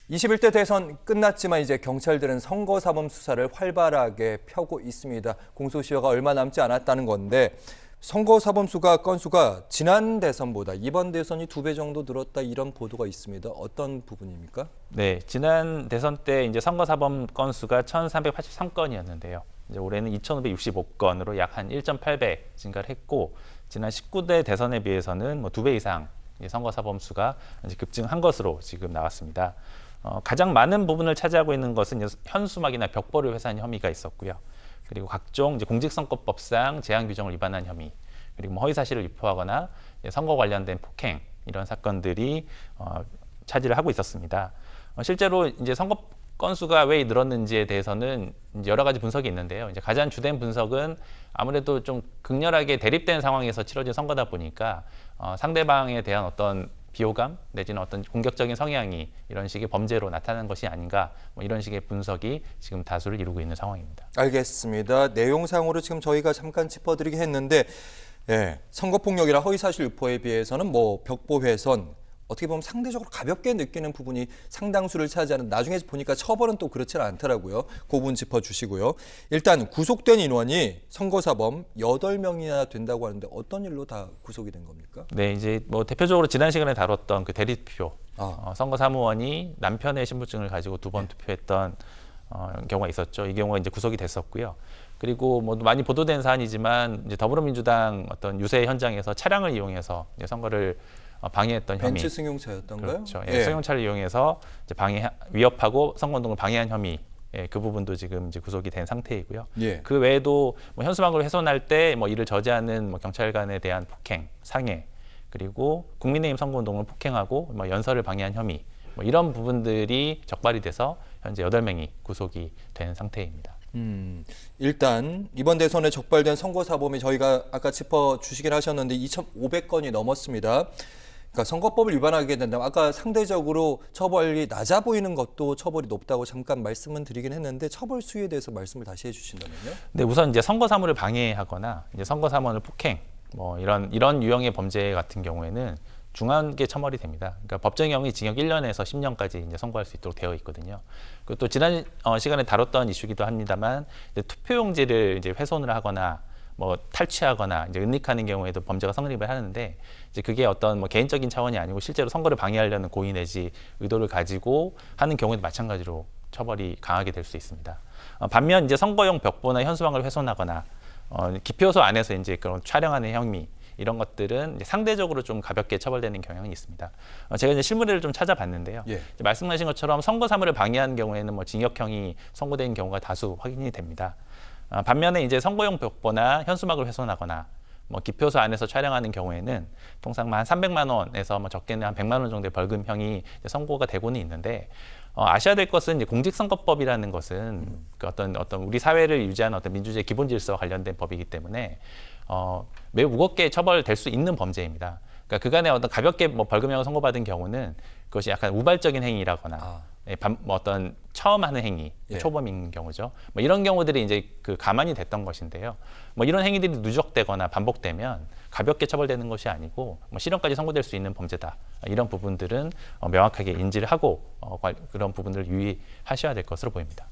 21대 대선 끝났지만 이제 경찰들은 선거사범 수사를 활발하게 펴고 있습니다. 공소시효가 얼마 남지 않았다는 건데 선거사범 건수가 지난 대선보다 이번 대선이 2배 정도 늘었다 이런 보도가 있습니다. 어떤 부분입니까? 네, 지난 대선 때 이제 선거사범 건수가 1,383건이었는데요. 이제 올해는 2,565건으로 약 한 1.8배 증가를 했고 지난 19대 대선에 비해서는 2배 이상 선거사범 수가 이제 급증한 것으로 지금 나왔습니다. 가장 많은 부분을 차지하고 있는 것은 현수막이나 벽보를 회사한 혐의가 있었고요. 그리고 각종 이제 공직선거법상 제한 규정을 위반한 혐의, 그리고 허위 사실을 유포하거나 선거 관련된 폭행 이런 사건들이 차지를 하고 있었습니다. 실제로 이제 선거 건수가 왜 늘었는지에 대해서는 이제 여러 가지 분석이 있는데요. 이제 가장 주된 분석은 아무래도 좀 극렬하게 대립된 상황에서 치러진 선거다 보니까 상대방에 대한 어떤 비호감 내지는 어떤 공격적인 성향이 이런 식의 범죄로 나타나는 것이 아닌가 이런 식의 분석이 지금 다수를 이루고 있는 상황입니다. 알겠습니다. 내용상으로 지금 저희가 잠깐 짚어드리긴 했는데 선거폭력이나 허위사실 유포에 비해서는 벽보 훼손 어떻게 보면 상대적으로 가볍게 느끼는 부분이 상당수를 차지하는 나중에 보니까 처벌은 또 그렇지는 않더라고요. 그 부분 짚어주시고요. 일단 구속된 인원이 선거사범 8명이나 된다고 하는데 어떤 일로 다 구속이 된 겁니까? 네, 이제 대표적으로 지난 시간에 다뤘던 그 대리투표 선거사무원이 남편의 신분증을 가지고 2번 투표했던 경우가 있었죠. 이 경우가 이제 구속이 됐었고요. 그리고 많이 보도된 사안이지만 이제 더불어민주당 어떤 유세 현장에서 차량을 이용해서 이제 선거를 방해했던 혐의. 벤츠 승용차였던가요? 그렇죠. 승용차를 이용해서 이제 위협하고 선거운동을 방해한 혐의. 그 부분도 지금 이제 구속이 된 상태이고요. 그 외에도 현수막을 훼손할 때 이를 저지하는 경찰관에 대한 폭행, 상해, 그리고 국민의힘 선거운동을 폭행하고 연설을 방해한 혐의. 이런 부분들이 적발이 돼서 현재 8명이 구속이 된 상태입니다. 일단 이번 대선에 적발된 선거사범이 저희가 아까 짚어주시긴 하셨는데 2,500건이 넘었습니다. 그러니까 선거법을 위반하게 된다면 아까 상대적으로 처벌이 낮아 보이는 것도 처벌이 높다고 잠깐 말씀은 드리긴 했는데 처벌 수위에 대해서 말씀을 다시 해주신다면요? 네, 우선 이제 선거사무를 방해하거나 이제 선거사무원을 폭행 이런 유형의 범죄 같은 경우에는 중하게 처벌이 됩니다. 그러니까 법정형이 징역 1년에서 10년까지 이제 선고할 수 있도록 되어 있거든요. 그리고 또 지난 시간에 다뤘던 이슈기도 합니다만 이제 투표용지를 이제 훼손을 하거나 탈취하거나 이제 은닉하는 경우에도 범죄가 성립을 하는데 이제 그게 어떤 개인적인 차원이 아니고 실제로 선거를 방해하려는 고의 내지 의도를 가지고 하는 경우에도 마찬가지로 처벌이 강하게 될 수 있습니다. 반면 이제 선거용 벽보나 현수막을 훼손하거나 기표소 안에서 이제 그런 촬영하는 혐의 이런 것들은 이제 상대적으로 좀 가볍게 처벌되는 경향이 있습니다. 제가 이제 실무례를 좀 찾아봤는데요. 이제 말씀하신 것처럼 선거 사무를 방해한 경우에는 징역형이 선고된 경우가 다수 확인이 됩니다. 반면에 이제 선거용 벽보나 현수막을 훼손하거나 기표소 안에서 촬영하는 경우에는 통상 한 300만 원에서 적게는 한 100만 원 정도의 벌금형이 선고가 되고는 있는데 아셔야 될 것은 이제 공직선거법이라는 것은 그 어떤 우리 사회를 유지하는 어떤 민주주의 기본 질서와 관련된 법이기 때문에 매우 무겁게 처벌될 수 있는 범죄입니다. 그러니까 그간에 어떤 가볍게 벌금형을 선고받은 경우는 그것이 약간 우발적인 행위라거나 어떤 처음 하는 행위, 초범인 경우죠. 이런 경우들이 이제 그 가만히 됐던 것인데요. 이런 행위들이 누적되거나 반복되면 가볍게 처벌되는 것이 아니고 실형까지 선고될 수 있는 범죄다. 이런 부분들은 명확하게 인지를 하고 그런 부분들을 유의하셔야 될 것으로 보입니다.